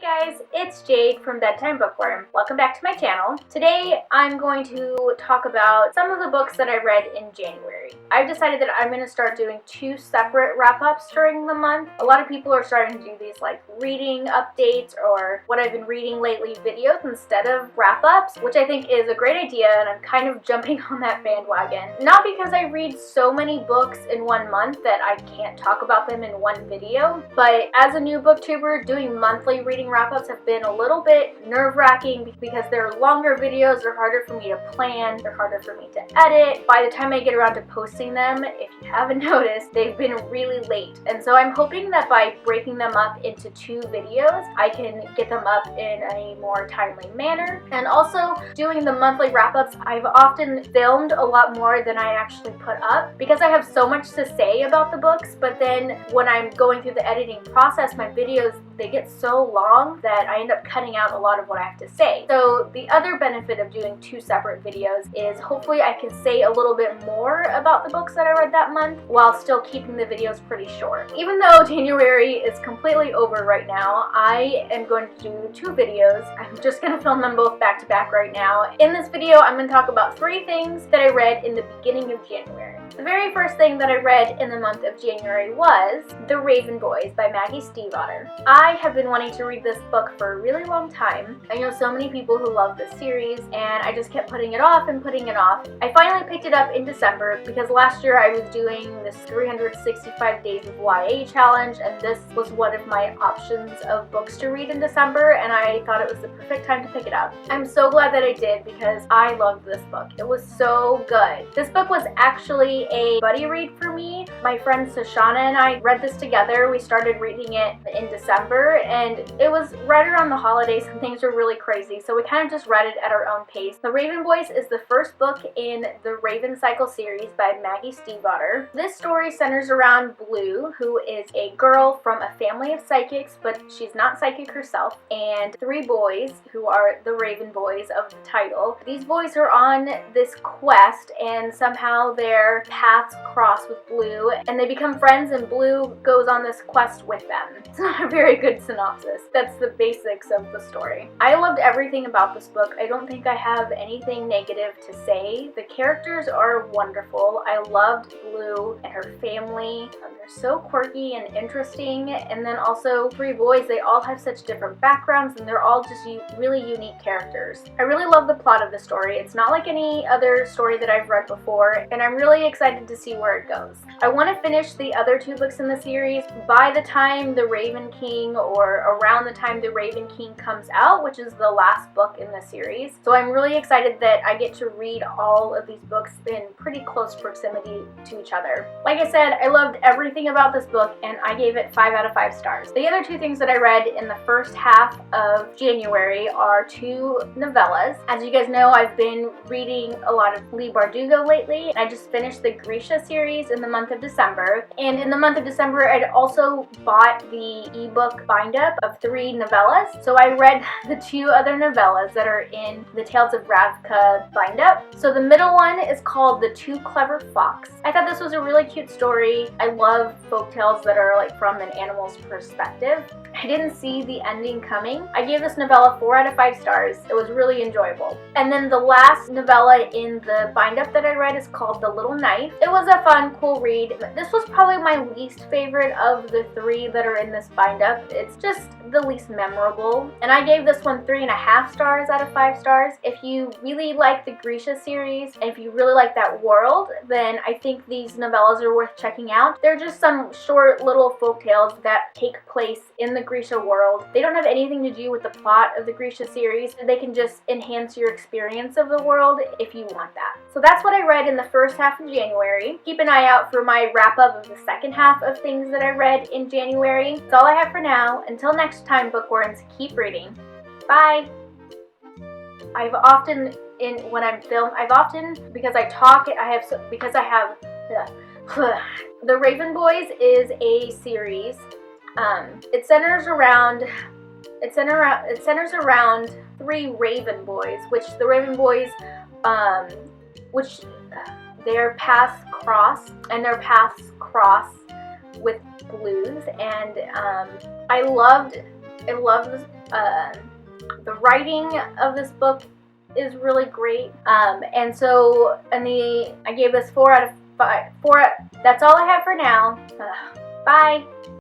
Hey guys, it's Jade from Bedtime Bookworm. Welcome back to my channel. Today I'm going to talk about some of the books that I read in January. I've decided that I'm going to start doing two separate wrap-ups during the month. A lot of people are starting to do these like reading updates or what I've been reading lately videos instead of wrap-ups, which I think is a great idea, and I'm kind of jumping on that bandwagon. Not because I read so many books in 1 month that I can't talk about them in one video, but as a new booktuber, doing monthly reading wrap-ups have been a little bit nerve-wracking because they're longer videos, they're harder for me to plan, they're harder for me to edit. By the time I get around to posting them, if you haven't noticed, they've been really late. And so I'm hoping that by breaking them up into 2 videos, I can get them up in a more timely manner. And also, doing the monthly wrap-ups, I've often filmed a lot more than I actually put up because I have so much to say about the books, but then when I'm going through the editing process, my videos, they get so long that I end up cutting out a lot of what I have to say. So the other benefit of doing 2 separate videos is hopefully I can say a little bit more about the books that I read that month while still keeping the videos pretty short. Even though January is completely over right now, I am going to do 2 videos. I'm just going to film them both back to back right now. In this video, I'm going to talk about 3 things that I read in the beginning of January. The very first thing that I read in the month of January was The Raven Boys by Maggie Stiefvater. I have been wanting to read this book for a really long time. I know so many people who love this series, and I just kept putting it off and putting it off. I finally picked it up in December because last year I was doing this 365 Days of YA challenge, and this was one of my options of books to read in December, and I thought it was the perfect time to pick it up. I'm so glad that I did because I loved this book. It was so good. This book was actually a buddy read for me. My friend Shoshana and I read this together. We started reading it in December, and it was right around the holidays and things were really crazy, so we kind of just read it at our own pace. The Raven Boys is the first book in the Raven Cycle series by Maggie Stiefvater. This story centers around Blue, who is a girl from a family of psychics, but she's not psychic herself, and 3 boys who are the Raven Boys of the title. These boys are on this quest, and somehow their paths cross with Blue, and they become friends, and Blue goes on this quest with them. It's not a very good synopsis. That's the basics of the story. I loved everything about this book. I don't think I have anything negative to say. The characters are wonderful. I loved Blue and her family. They're so quirky and interesting, and then also 3 boys, they all have such different backgrounds, and they're all just really unique characters. I really love the plot of the story. It's not like any other story that I've read before, and I'm really excited to see where it goes. I want to finish the other 2 books in the series by the time The Raven King, or around the time The Raven King comes out, which is the last book in the series. So I'm really excited that I get to read all of these books in pretty close proximity to each other. Like I said, I loved everything about this book, and I gave it 5 out of 5 stars. The other 2 things that I read in the first half of January are 2 novellas. As you guys know, I've been reading a lot of Leigh Bardugo lately. I just finished the Grisha series in the month of December, and in the month of December I'd also bought the ebook bind-up of 3 novellas. So I read the 2 other novellas that are in the Tales of Ravka bind-up. So the middle one is called The Too Clever Fox. I thought this was a really cute story. I love folktales that are like from an animal's perspective. I didn't see the ending coming. I gave this novella 4 out of 5 stars. It was really enjoyable. And then the last novella in the bind-up that I read is called The Little Knife. It was a fun, cool read. This was probably my least favorite of the 3 that are in this bind-up. It's just the least memorable. And I gave this one 3.5 stars out of 5 stars. If you really like the Grisha series, and if you really like that world, then I think these novellas are worth checking out. They're just some short little folktales that take place in the Grisha world. They don't have anything to do with the plot of the Grisha series. They can just enhance your experience of the world if you want that. So that's what I read in the first half of January. Keep an eye out for my wrap-up of the second half of things that I read in January. That's all I have for now. Until next time, bookworms, keep reading. Bye! The Raven Boys is a series. It centers around 3 Raven Boys, which the Raven Boys, which their paths cross, with Blues, and I loved The writing of this book is really great. And so, I gave this 4 out of 5. That's all I have for now. Bye.